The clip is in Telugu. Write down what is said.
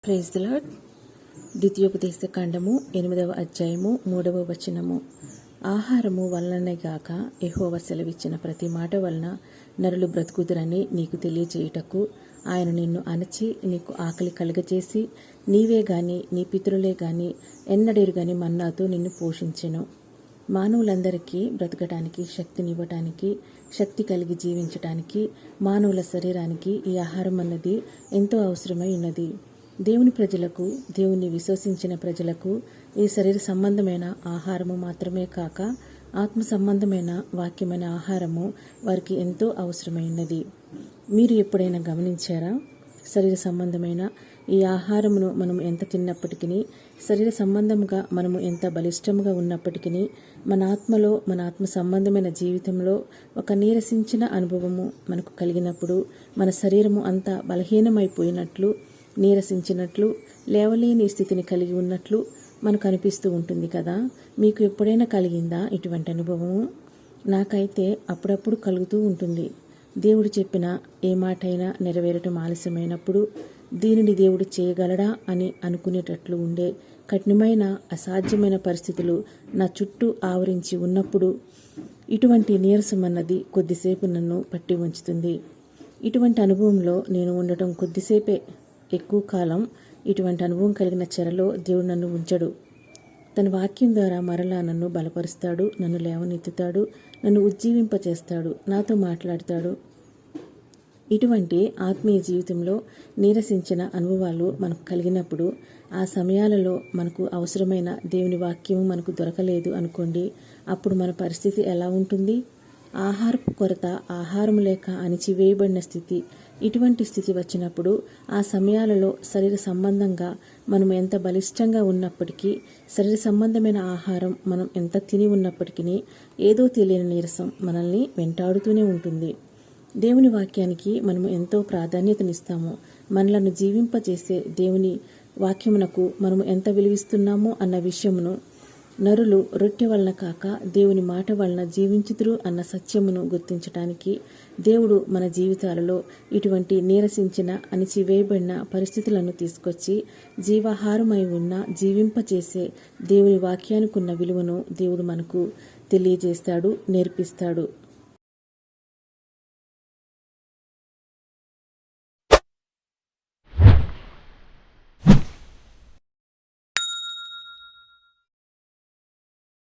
Praise the lord. ద్వితీయోపదేశ కాండము 8వ అధ్యాయము 3వ వచనము. ఆహారము వలననే గాక యెహోవా సెలవిచ్చిన ప్రతి మాట వలన నరులు బ్రతుకుదురని నీకు తెలియజేయుటకు ఆయన నిన్ను అణచి నీకు ఆకలి కలుగజేసి నీవే గాని నీ పితరులే గాని ఎన్నడెరుగని మన్నాతో నిన్ను పోషించెను. మానవులందరికీ బ్రతకటానికి శక్తినివ్వటానికి, శక్తి కలిగి జీవించటానికి మానవుల శరీరానికి ఈ ఆహారం అన్నది ఎంతో అవసరమై ఉన్నది. దేవుని ప్రజలకు, దేవుని విశ్వసించిన ప్రజలకు ఈ శరీర సంబంధమైన ఆహారము మాత్రమే కాక ఆత్మ సంబంధమైన వాక్యమైన ఆహారము వారికి ఎంతో అవసరమైనది. మీరు ఎప్పుడైనా గమనించారా? శరీర సంబంధమైన ఈ ఆహారమును మనం ఎంత తిన్నప్పటికీ, శరీర సంబంధముగా మనము ఎంత బలిష్టముగా ఉన్నప్పటికీ, మన ఆత్మలో, మన ఆత్మ సంబంధమైన జీవితంలో ఒక నీరసించిన అనుభవము మనకు కలిగినప్పుడు మన శరీరము అంతా బలహీనమైపోయినట్లు, నీరసించినట్లు, లేవలేని స్థితిని కలిగి ఉన్నట్లు మనకు అనిపిస్తూ ఉంటుంది కదా. మీకు ఎప్పుడైనా కలిగిందా ఇటువంటి అనుభవము? నాకైతే అప్పుడప్పుడు కలుగుతూ ఉంటుంది. దేవుడు చెప్పిన ఏ మాటైనా నెరవేరటం ఆలస్యమైనప్పుడు, దీనిని దేవుడు చేయగలడా అని అనుకునేటట్లు ఉండే కఠినమైన, అసాధ్యమైన పరిస్థితులు నా చుట్టూ ఆవరించి ఉన్నప్పుడు ఇటువంటి నీరసం అన్నది కొద్దిసేపు నన్ను పట్టి ఉంచుతుంది. ఇటువంటి అనుభవంలో నేను ఉండటం కొద్దిసేపే. ఎక్కువ కాలం ఇటువంటి అనుభవం కలిగిన చెరలో దేవుడు నన్ను ఉంచడు. తన వాక్యం ద్వారా మరలా నన్ను బలపరుస్తాడు, నన్ను లేవనెత్తుతాడు, నన్ను ఉజ్జీవింపచేస్తాడు, నాతో మాట్లాడతాడు. ఇటువంటి ఆత్మీయ జీవితంలో నీరసించిన అనుభవాలు మనకు కలిగినప్పుడు, ఆ సమయాలలో మనకు అవసరమైన దేవుని వాక్యము మనకు దొరకలేదు అనుకోండి, అప్పుడు మన పరిస్థితి ఎలా ఉంటుంది? ఆహారపు కొరత, ఆహారం లేక అణిచివేయబడిన స్థితి. ఇటువంటి స్థితి వచ్చినప్పుడు ఆ సమయాలలో శరీర సంబంధంగా మనం ఎంత బలిష్టంగా ఉన్నప్పటికీ, శరీర సంబంధమైన ఆహారం మనం ఎంత తిని ఉన్నప్పటికీ ఏదో తెలియని నీరసం మనల్ని వెంటాడుతూనే ఉంటుంది. దేవుని వాక్యానికి మనము ఎంతో ప్రాధాన్యతనిస్తాము. మనలను జీవింపజేసే దేవుని వాక్యమునకు మనము ఎంత విలువిస్తున్నామో అన్న విషయమును, నరులు రొట్టె వలన కాక దేవుని మాట వలన జీవించుదురు అన్న సత్యమును గుర్తించటానికి దేవుడు మన జీవితాలలో ఇటువంటి నీరసించిన, అణిచివేయబడిన పరిస్థితులను తీసుకొచ్చి జీవాహారమై ఉన్న, జీవింపచేసే దేవుని వాక్యానికి ఉన్న విలువను దేవుడు మనకు తెలియజేస్తాడు, నేర్పిస్తాడు.